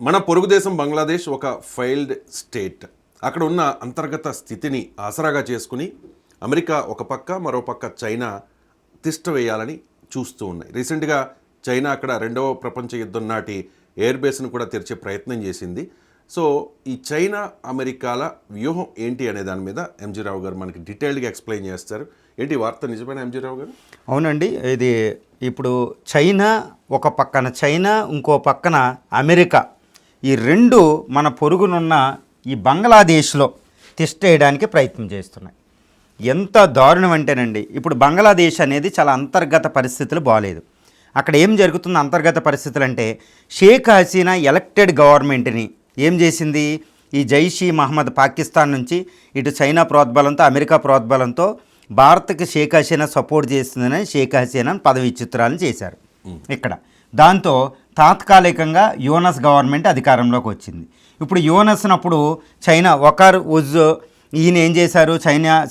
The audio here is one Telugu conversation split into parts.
మన పొరుగు దేశం బంగ్లాదేశ్ ఒక ఫెయిల్డ్ స్టేట్. అక్కడ ఉన్న అంతర్గత స్థితిని ఆసరాగా చేసుకుని అమెరికా ఒక పక్క, మరో పక్క చైనా తిష్ట వేయాలని చూస్తూ ఉన్నాయి. రీసెంట్గా చైనా అక్కడ రెండవ ప్రపంచ యుద్ధం నాటి ఎయిర్ బేస్ను కూడా తెరిచే ప్రయత్నం చేసింది. సో ఈ చైనా అమెరికాల వ్యూహం ఏంటి అనే దాని మీద ఎంజీ రావు గారు మనకి డీటెయిల్డ్గా ఎక్స్ప్లెయిన్ చేస్తారు. ఏంటి వార్త నిజమైన ఎంజీ రావు గారు? అవునండి, ఇది ఇప్పుడు చైనా ఒక పక్కన, చైనా ఇంకో పక్కన అమెరికా, ఈ రెండు మన పొరుగునున్న ఈ బంగ్లాదేశ్లో తిష్టేయడానికి ప్రయత్నం చేస్తున్నాయి. ఎంత దారుణం అంటేనండి, ఇప్పుడు బంగ్లాదేశ్ అనేది చాలా అంతర్గత పరిస్థితులు బాగాలేదు. అక్కడ ఏం జరుగుతుంది అంతర్గత పరిస్థితులు అంటే, షేక్ హసీనా ఎలక్టెడ్ గవర్నమెంట్ని ఏం చేసింది, ఈ జైషీ మహమ్మద్ పాకిస్తాన్ నుంచి ఇటు చైనా ప్రోద్బలంతో, అమెరికా ప్రోద్బలంతో భారత్కి షేక్ హసీనా సపోర్ట్ చేస్తుందని షేక్ హసీనా పదవి చిత్రాలను చేశారు ఇక్కడ. దాంతో తాత్కాలికంగా యూనస్ గవర్నమెంట్ అధికారంలోకి వచ్చింది. ఇప్పుడు యూనస్నప్పుడు చైనా ఈయన ఏం చేశారు,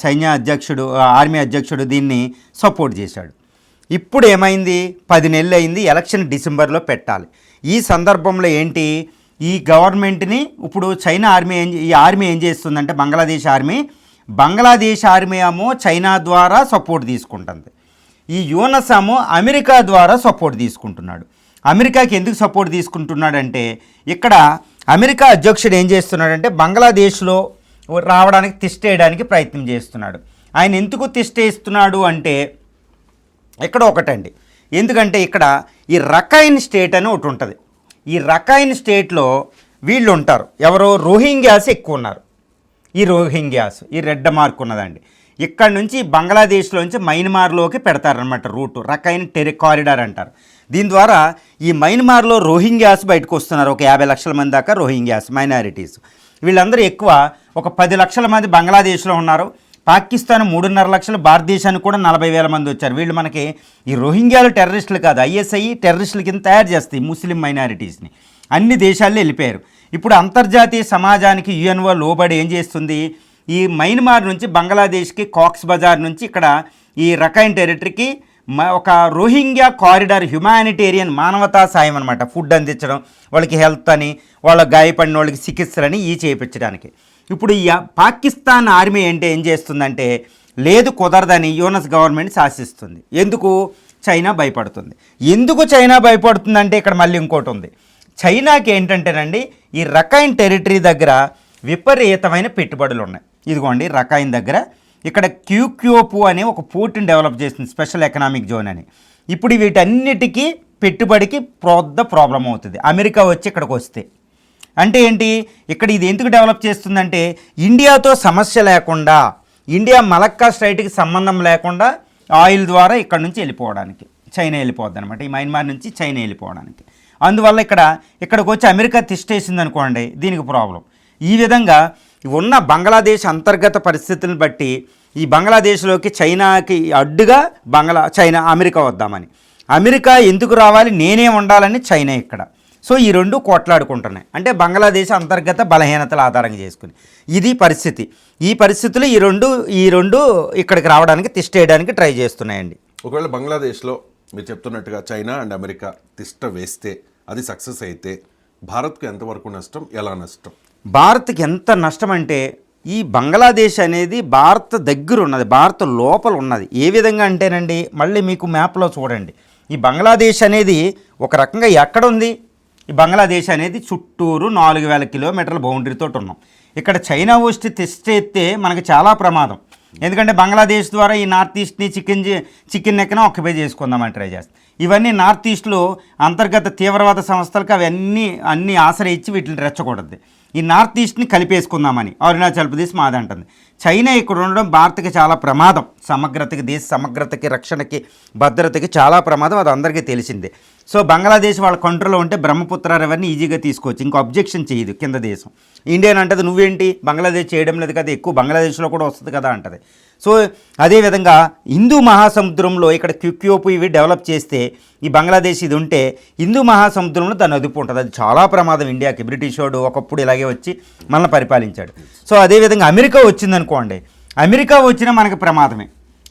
సైన్య అధ్యక్షుడు, ఆర్మీ అధ్యక్షుడు దీన్ని సపోర్ట్ చేశాడు. ఇప్పుడు ఏమైంది, 10 నెలలు అయింది, ఎలక్షన్ డిసెంబర్లో పెట్టాలి. ఈ సందర్భంలో ఏంటి, ఈ గవర్నమెంట్ని ఇప్పుడు చైనా ఆర్మీ ఏం చేస్తుందంటే, బంగ్లాదేశ్ ఆర్మీ ఏమో చైనా ద్వారా సపోర్ట్ తీసుకుంటుంది, ఈ యూనస్ ఏమో అమెరికా ద్వారా సపోర్ట్ తీసుకుంటున్నాడు. అమెరికాకి ఎందుకు సపోర్ట్ తీసుకుంటున్నాడంటే, ఇక్కడ అమెరికా అధ్యక్షుడు ఏం చేస్తున్నాడంటే బంగ్లాదేశ్లో రావడానికి తిష్టేయడానికి ప్రయత్నం చేస్తున్నాడు. ఆయన ఎందుకు తిష్టేస్తున్నాడు అంటే ఇక్కడ ఒకటండి, ఎందుకంటే ఇక్కడ ఈ రఖైన్ స్టేట్ అని ఒకటి ఉంటుంది. ఈ రఖైన్ స్టేట్లో వీళ్ళు ఉంటారు, ఎవరో రోహింగ్యాస్ ఎక్కువ ఉన్నారు. ఈ రోహింగ్యాస్, ఈ రెడ్ మార్క్ ఉన్నదండి, ఇక్కడ నుంచి బంగ్లాదేశ్లోంచి మయన్మార్లోకి పెడతారనమాట రూటు, రఖైన్ కారిడార్ అంటారు. దీని ద్వారా ఈ మయన్మార్లో రోహింగ్యాస్ బయటకు వస్తున్నారు. ఒక 50 లక్షల మంది దాకా రోహింగ్యాస్ మైనారిటీస్. వీళ్ళందరూ ఎక్కువ ఒక 10 లక్షల మంది బంగ్లాదేశ్లో ఉన్నారు. పాకిస్తాన్ 3.5 లక్షలు, భారతదేశానికి కూడా 40,000 మంది వచ్చారు. వీళ్ళు మనకి ఈ రోహింగ్యాలు టెర్రరిస్టులు కాదు, ఐఎస్ఐ టెర్రరిస్టుల కింద తయారు చేస్తాయి ముస్లిం మైనారిటీస్ని. అన్ని దేశాల్లో వెళ్ళిపోయారు. ఇప్పుడు అంతర్జాతీయ సమాజానికి యుఎన్ఓ లోబడి ఏం చేస్తుంది, ఈ మయన్మార్ నుంచి బంగ్లాదేశ్కి కాక్స్ బజార్ నుంచి ఇక్కడ ఈ రఖైన్ టెరిటరీకి ఒక రోహింగ్యా కారిడార్, హ్యుమానిటేరియన్ మానవతా సాయం అనమాట, ఫుడ్ అందించడం, వాళ్ళకి హెల్త్ అని, వాళ్ళ గాయపడిన వాళ్ళకి చికిత్సలని చేయించడానికి. ఇప్పుడు ఈ పాకిస్తాన్ ఆర్మీ అంటే ఏం చేస్తుందంటే, లేదు కుదరదని యూనస్ గవర్నమెంట్ శాసిస్తుంది. ఎందుకు, చైనా భయపడుతుంది. ఎందుకు చైనా భయపడుతుందంటే ఇక్కడ మళ్ళీ ఇంకోటి ఉంది. చైనాకి ఏంటంటేనండి, ఈ రఖైన్ టెరిటరీ దగ్గర విపరీతమైన పెట్టుబడులు ఉన్నాయి. ఇదిగోండి రఖైన్ దగ్గర ఇక్కడ క్యూక్యూపు అనే ఒక పోర్టుని డెవలప్ చేస్తుంది, స్పెషల్ ఎకనామిక్ జోన్ అని. ఇప్పుడు వీటన్నిటికీ పెట్టుబడికి ప్రాబ్లం అవుతుంది అమెరికా వచ్చి ఇక్కడికి వస్తే. అంటే ఏంటి, ఇక్కడ ఇది ఎందుకు డెవలప్ చేస్తుందంటే, ఇండియాతో సమస్య లేకుండా, ఇండియా మలక్కా స్ట్రైట్కి సంబంధం లేకుండా ఆయిల్ ద్వారా ఇక్కడ నుంచి వెళ్ళిపోవడానికి చైనా వెళ్ళిపోద్ది అనమాట, ఈ మయన్మార్ నుంచి చైనా వెళ్ళిపోవడానికి. అందువల్ల ఇక్కడికి వచ్చి అమెరికా తిష్టేసింది అనుకోండి, దీనికి ప్రాబ్లం. ఈ విధంగా ఉన్న బంగ్లాదేశ్ అంతర్గత పరిస్థితులను బట్టి ఈ బంగ్లాదేశ్లోకి చైనాకి అడ్డుగా అమెరికా వద్దామని, అమెరికా ఎందుకు రావాలి, నేనే ఉండాలని చైనా ఇక్కడ. సో ఈ రెండు కొట్లాడుకుంటున్నాయి. అంటే బంగ్లాదేశ్ అంతర్గత బలహీనతల ఆధారంగా చేసుకుని ఇది పరిస్థితి. ఈ పరిస్థితులు ఈ రెండు ఇక్కడికి రావడానికి తిష్టేయడానికి ట్రై చేస్తున్నాయండి. ఒకవేళ బంగ్లాదేశ్లో మీరు చెప్తున్నట్టుగా చైనా అండ్ అమెరికా తిష్ట వేస్తే, అది సక్సెస్ అయితే భారత్కు ఎంతవరకు నష్టం, ఎలా నష్టం? భారత్కి ఎంత నష్టం అంటే, ఈ బంగ్లాదేశ్ అనేది భారత్ దగ్గర ఉన్నది, భారత్ లోపల ఉన్నది. ఏ విధంగా అంటేనండి, మళ్ళీ మీకు మ్యాప్లో చూడండి, ఈ బంగ్లాదేశ్ అనేది ఒక రకంగా ఎక్కడుంది, ఈ బంగ్లాదేశ్ అనేది చుట్టూరు 4,000 కిలోమీటర్ల బౌండరీతో ఉన్నాం. ఇక్కడ చైనా వచ్చి తెస్తే మనకి చాలా ప్రమాదం. ఎందుకంటే బంగ్లాదేశ్ ద్వారా ఈ నార్త్ ఈస్ట్ని చికెన్ నెక్కన ఆక్యుపై చేసుకుందామని ట్రై చేస్తాం. ఇవన్నీ నార్త్ ఈస్ట్లో అంతర్గత తీవ్రవాద సంస్థలకు అన్నీ ఆశ్రయించి వీటిని రెచ్చకూడదు. ఈ నార్త్ ఈస్ట్ని కలిపేసుకుందామని అరుణాచల్ ప్రదేశ్ మాదంటుంది. చైనా ఇక్కడ ఉండడం భారత్కి చాలా ప్రమాదం, దేశ సమగ్రతకి, రక్షణకి, భద్రతకి చాలా ప్రమాదం, అది అందరికీ తెలిసిందే. సో బంగ్లాదేశ్ వాళ్ళ కంట్రోల్లో ఉంటే బ్రహ్మపుత్ర రివర్ని ఈజీగా తీసుకోవచ్చు, ఇంకో అబ్జెక్షన్ చేయదు కింద దేశం. ఇండియా అంటది నువ్వేంటి బంగ్లాదేశ్ చేయడం లేదు కదా, ఎక్కువ బంగ్లాదేశ్లో కూడా వస్తుంది కదా అంటది. సో అదేవిధంగా హిందూ మహాసముద్రంలో ఇక్కడ క్యూక్యూపు ఇవి డెవలప్ చేస్తే, ఈ బంగ్లాదేశ్ ఇది ఉంటే హిందూ మహాసముద్రంలో దాని అదుపు ఉంటుంది. అది చాలా ప్రమాదం ఇండియాకి. బ్రిటిష్ వాడు ఒకప్పుడు ఇలాగే వచ్చి మనల్ని పరిపాలించాడు. సో అదేవిధంగా అమెరికా వచ్చిందనుకోండి, అమెరికా వచ్చినా మనకి ప్రమాదమే.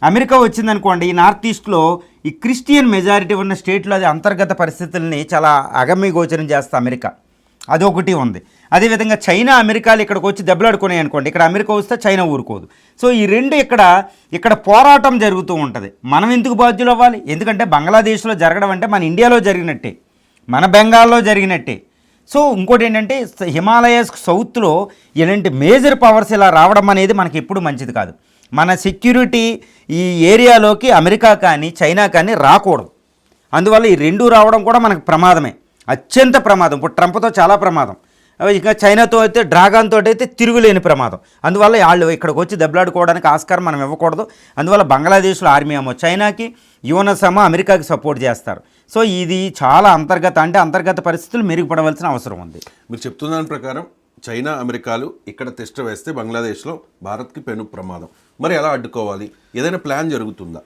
అమెరికా వచ్చిందనుకోండి, ఈ నార్త్ ఈస్ట్లో ఈ క్రిస్టియన్ మెజారిటీ ఉన్న స్టేట్లో అది అంతర్గత పరిస్థితుల్ని చాలా అగమ్య గోచరం చేస్తుంది అమెరికా. అదొకటి ఉంది. అదేవిధంగా చైనా అమెరికాలు ఇక్కడికి వచ్చి దెబ్బలాడుకున్నాయి అనుకోండి, ఇక్కడ అమెరికా వస్తే చైనా ఊరుకోదు. సో ఈ రెండు ఇక్కడ పోరాటం జరుగుతూ ఉంటుంది. మనం ఎందుకు బాధ్యులు అవ్వాలి? ఎందుకంటే బంగ్లాదేశ్లో జరగడం అంటే మన ఇండియాలో జరిగినట్టే, మన బెంగాల్లో జరిగినట్టే. సో ఇంకోటి ఏంటంటే హిమాలయస్ సౌత్లో ఇలాంటి మేజర్ పవర్స్ ఇలా రావడం అనేది మనకి ఎప్పుడు మంచిది కాదు. మన సెక్యూరిటీ ఈ ఏరియాలోకి అమెరికా కానీ చైనా కానీ రాకూడదు. అందువల్ల ఈ రెండు రావడం కూడా మనకు ప్రమాదమే, అత్యంత ప్రమాదం. ఇప్పుడు ట్రంప్తో చాలా ప్రమాదం, ఇంకా చైనాతో అయితే డ్రాగన్తో అయితే తిరుగులేని ప్రమాదం. అందువల్ల వాళ్ళు ఇక్కడికి వచ్చి దెబ్బలాడుకోవడానికి ఆస్కారం మనం ఇవ్వకూడదు. అందువల్ల బంగ్లాదేశ్లో ఆర్మీ ఏమో చైనాకి, యుఎస్ ఏమో అమెరికాకి సపోర్ట్ చేస్తారు. సో ఇది చాలా అంతర్గత పరిస్థితులు మెరుగుపడవలసిన అవసరం ఉంది. మీరు చెప్తున్న దాని ప్రకారం చైనా అమెరికాలు ఇక్కడ తిష్ట వేస్తే బంగ్లాదేశ్లో భారత్కి పెను ప్రమాదం. మరి ఎలా అడ్డుకోవాలి? ఏదైనా ప్లాన్ జరుగుతుందా?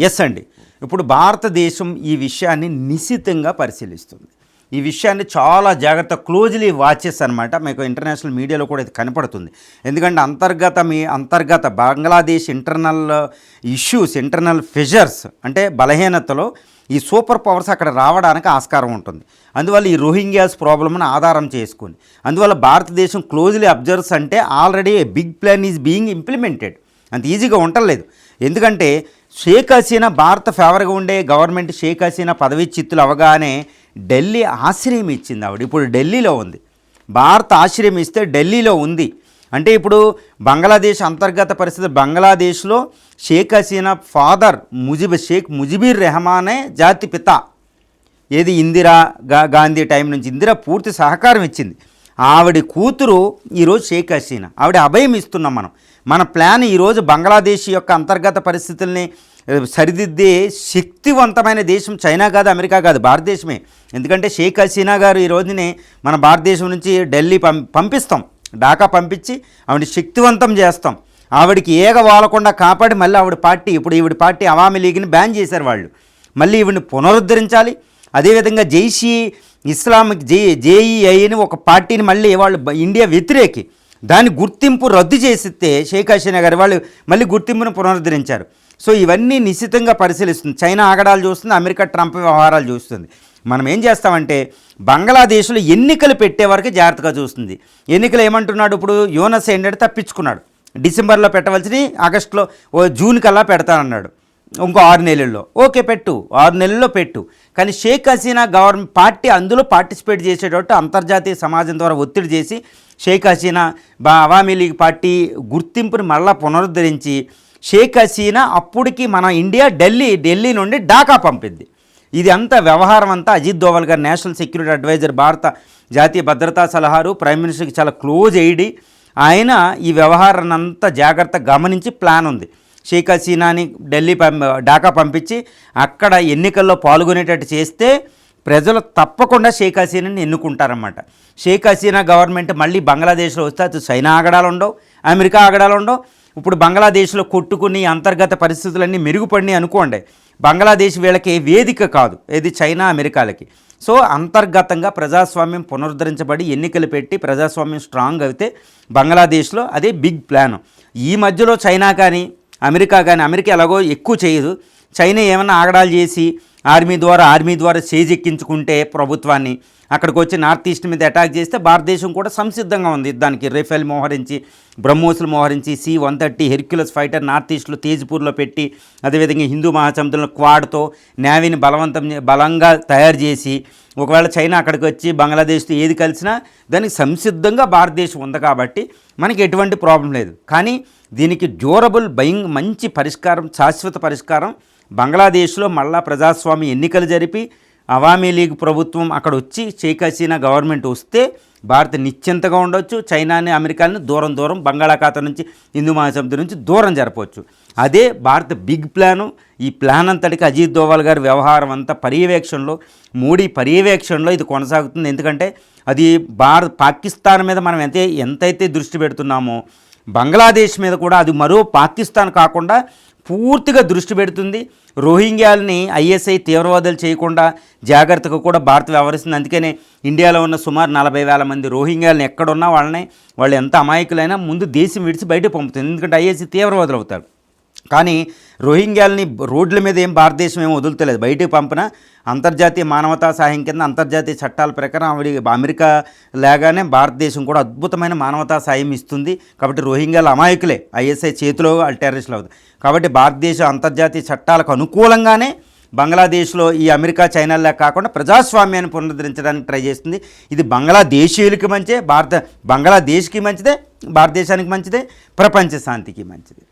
ఎస్ అండి. ఇప్పుడు భారతదేశం ఈ విషయాన్ని నిశితంగా పరిశీలిస్తుంది. ఈ విషయాన్ని చాలా జాగ్రత్త క్లోజ్లీ వాచెస్ అనమాట. మీకు ఇంటర్నేషనల్ మీడియాలో కూడా ఇది కనపడుతుంది. ఎందుకంటే అంతర్గత Bangladesh internal issues, internal fissures అంటే బలహీనతలో ఈ సూపర్ పవర్స్ అక్కడ రావడానికి ఆస్కారం ఉంటుంది. అందువల్ల ఈ రోహింగ్యాస్ ప్రాబ్లమ్ని ఆధారం చేసుకుని, అందువల్ల భారతదేశం క్లోజ్లీ అబ్జర్వ్స్ అంటే already a big plan is being implemented. అంత ఈజీగా ఉండలేదు. ఎందుకంటే షేక్ హసీనా భారత ఫేవర్గా ఉండే గవర్నమెంట్ షేక్ హసీనా పదవీచ్యుతులు అవగానే ఢిల్లీ ఆశ్రయం ఇచ్చింది. ఆవిడ ఇప్పుడు ఢిల్లీలో ఉంది. భారత ఆశ్రయం ఇస్తే ఢిల్లీలో ఉంది. అంటే ఇప్పుడు బంగ్లాదేశ్ అంతర్గత పరిస్థితి, బంగ్లాదేశ్లో షేక్ హసీనా ఫాదర్ షేక్ ముజిబుర్ రెహమానే జాతి పిత. ఏది ఇందిరా గాంధీ టైం నుంచి ఇందిరా పూర్తి సహకారం ఇచ్చింది. ఆవిడ కూతురు ఈరోజు షేక్ హసీనా. ఆవిడ అభయం ఇస్తున్నాం మనం. మన ప్లాన్ ఈరోజు బంగ్లాదేశ్ యొక్క అంతర్గత పరిస్థితుల్ని సరిదిద్దే శక్తివంతమైన దేశం చైనా కాదు, అమెరికా కాదు, భారతదేశమే. ఎందుకంటే షేక్ హసీనా గారు ఈ రోజునే మన భారతదేశం నుంచి ఢిల్లీ పంపిస్తాం, ఢాకా పంపించి ఆవిడ శక్తివంతం చేస్తాం. ఆవిడకి ఏగ వాలకుండా కాపాడి మళ్ళీ ఈవిడ పార్టీ అవామీ లీగ్ని బ్యాన్ చేశారు వాళ్ళు. మళ్ళీ ఈవిడిని పునరుద్ధరించాలి. అదేవిధంగా జైషీ ఇస్లామిక్ జేఈఐ అని ఒక పార్టీని మళ్ళీ వాళ్ళు ఇండియా వ్యతిరేకి, దాని గుర్తింపు రద్దు చేసిస్తే షేక్ హసీనా గారు వాళ్ళు మళ్ళీ గుర్తింపును పునరుద్ధరించారు. సో ఇవన్నీ నిశ్చితంగా పరిశీలిస్తుంది. చైనా ఆగడాలు చూస్తుంది, అమెరికా ట్రంప్ వ్యవహారాలు చూస్తుంది. మనం ఏం చేస్తామంటే బంగ్లాదేశ్లో ఎన్నికలు పెట్టే వరకు జాగ్రత్తగా చూస్తుంది. ఎన్నికలు ఏమంటున్నాడు? ఇప్పుడు యూనస్ ఏంటంటే తప్పించుకున్నాడు. డిసెంబర్లో పెట్టవలసి ఆగస్టులో జూన్ కల్లా పెడతానన్నాడు. ఇంకో 6 నెలల్లో ఓకే పెట్టు, 6 నెలల్లో పెట్టు. కానీ షేక్ హసీనా గవర్నమెంట్ పార్టీ అందులో పార్టిసిపేట్ చేసేటట్టు అంతర్జాతీయ సమాజం ద్వారా ఒత్తిడి చేసి షేక్ హసీనా అవామీ లీగ్ పార్టీ గుర్తింపుని మళ్ళా పునరుద్ధరించి షేక్ హసీనా అప్పటికి మన ఇండియా ఢిల్లీ నుండి ఢాకా పంపింది. ఇది అంతా వ్యవహారం అంతా అజిత్ దోవల్ గారు, నేషనల్ సెక్యూరిటీ అడ్వైజర్, భారత జాతీయ భద్రతా సలహారు, ప్రైమ్ మినిస్టర్కి చాలా క్లోజ్ అయ్యి ఆయన ఈ వ్యవహారాన్ని అంతా జాగ్రత్తగా గమనించి ప్లాన్ ఉంది. షేక్ హసీనాని ఢాకా పంపించి అక్కడ ఎన్నికల్లో పాల్గొనేటట్టు చేస్తే ప్రజలు తప్పకుండా షేక్ హసీనాని ఎన్నుకుంటారన్నమాట. షేక్ హసీనా గవర్నమెంట్ మళ్ళీ బంగ్లాదేశ్లో వస్తే అటు చైనా ఆగడాలు ఉండవు, అమెరికా ఆగడాలు ఉండవు. ఇప్పుడు బంగ్లాదేశ్లో కొట్టుకుని అంతర్గత పరిస్థితులన్నీ మెరుగుపడినాయి అనుకోండి, బంగ్లాదేశ్ వీళ్ళకి వేదిక కాదు, ఇది చైనా అమెరికాలకి. సో అంతర్గతంగా ప్రజాస్వామ్యం పునరుద్ధరించబడి ఎన్నికలు పెట్టి ప్రజాస్వామ్యం స్ట్రాంగ్ అయితే బంగ్లాదేశ్లో అదే బిగ్ ప్లాన్. ఈ మధ్యలో చైనా కానీ అమెరికా ఎలాగో ఎక్కువ చేయదు. చైనా ఏమన్నా ఆగడాలు చేసి ఆర్మీ ద్వారా చేజెక్కించుకుంటే ప్రభుత్వాన్ని అక్కడికి వచ్చి నార్త్ ఈస్ట్ మీద అటాక్ చేస్తే భారతదేశం కూడా సంసిద్ధంగా ఉంది యుద్ధానికి. రైఫెల్ మోహరించి, బ్రహ్మోస్లు మోహరించి, C-130 హెర్క్యులస్ ఫైటర్ నార్త్ ఈస్ట్లో తేజ్పూర్లో పెట్టి, అదేవిధంగా హిందూ మహాసముద్రంలో క్వాడ్తో నేవీని బలంగా తయారు చేసి ఒకవేళ చైనా అక్కడికి వచ్చి బంగ్లాదేశ్తో ఏది కలిసినా దానికి సంసిద్ధంగా భారతదేశం ఉంది. కాబట్టి మనకి ఎటువంటి ప్రాబ్లం లేదు. కానీ దీనికి డ్యూరబుల్ మంచి పరిష్కారం, శాశ్వత పరిష్కారం బంగ్లాదేశ్లో మళ్ళా ప్రజాస్వామ్య ఎన్నికలు జరిపి అవామీ లీగ్ ప్రభుత్వం అక్కడ వచ్చి షేక్ హసీనా గవర్నమెంట్ వస్తే భారత్ నిశ్చింతగా ఉండొచ్చు. చైనాని అమెరికాని దూరం బంగాళాఖాతం నుంచి, హిందూ మహాసముద్రం నుంచి దూరం జరపవచ్చు. అదే భారత్ బిగ్ ప్లాను. ఈ ప్లాన్ అంతటికి అజిత్ దోవల్ గారి వ్యవహారం అంతా మోడీ పర్యవేక్షణలో ఇది కొనసాగుతుంది. ఎందుకంటే అది పాకిస్తాన్ మీద మనం ఎంతైతే దృష్టి పెడుతున్నామో బంగ్లాదేశ్ మీద కూడా అది మరో పాకిస్తాన్ కాకుండా పూర్తిగా దృష్టి పెడుతుంది. రోహింగ్యాలని ISI తీవ్రవాదులు చేయకుండా జాగ్రత్తగా కూడా భారత్ వ్యవహరిస్తుంది. అందుకనే ఇండియాలో ఉన్న సుమారు 40,000 మంది రోహింగ్యాలను ఎక్కడున్నా వాళ్ళు ఎంత అమాయకులైనా ముందు దేశం విడిచి బయటకు పంపుతుంది. ఎందుకంటే ISI తీవ్రవాదులు అవుతారు. కానీ రోహింగ్యాలని రోడ్ల మీద ఏం భారతదేశం ఏం వదులుతలేదు, బయటికి పంపిన అంతర్జాతీయ మానవతా సహాయం కింద అంతర్జాతీయ చట్టాల ప్రకారం అమెరికా లాగానే భారతదేశం కూడా అద్భుతమైన మానవతా సాయం ఇస్తుంది. కాబట్టి రోహింగ్యాల అమాయకులే, ఐఎస్ఐ చేతిలో వాళ్ళు టెర్రరిస్టులు అవుతారు. కాబట్టి భారతదేశం అంతర్జాతీయ చట్టాలకు అనుకూలంగానే బంగ్లాదేశ్లో ఈ అమెరికా చైనాలా కాకుండా ప్రజాస్వామ్యాన్ని పునరుద్ధరించడానికి ట్రై చేస్తుంది. ఇది బంగ్లాదేశీయులకి మంచిదే, బంగ్లాదేశ్కి మంచిదే, భారతదేశానికి మంచిదే, ప్రపంచ శాంతికి మంచిది.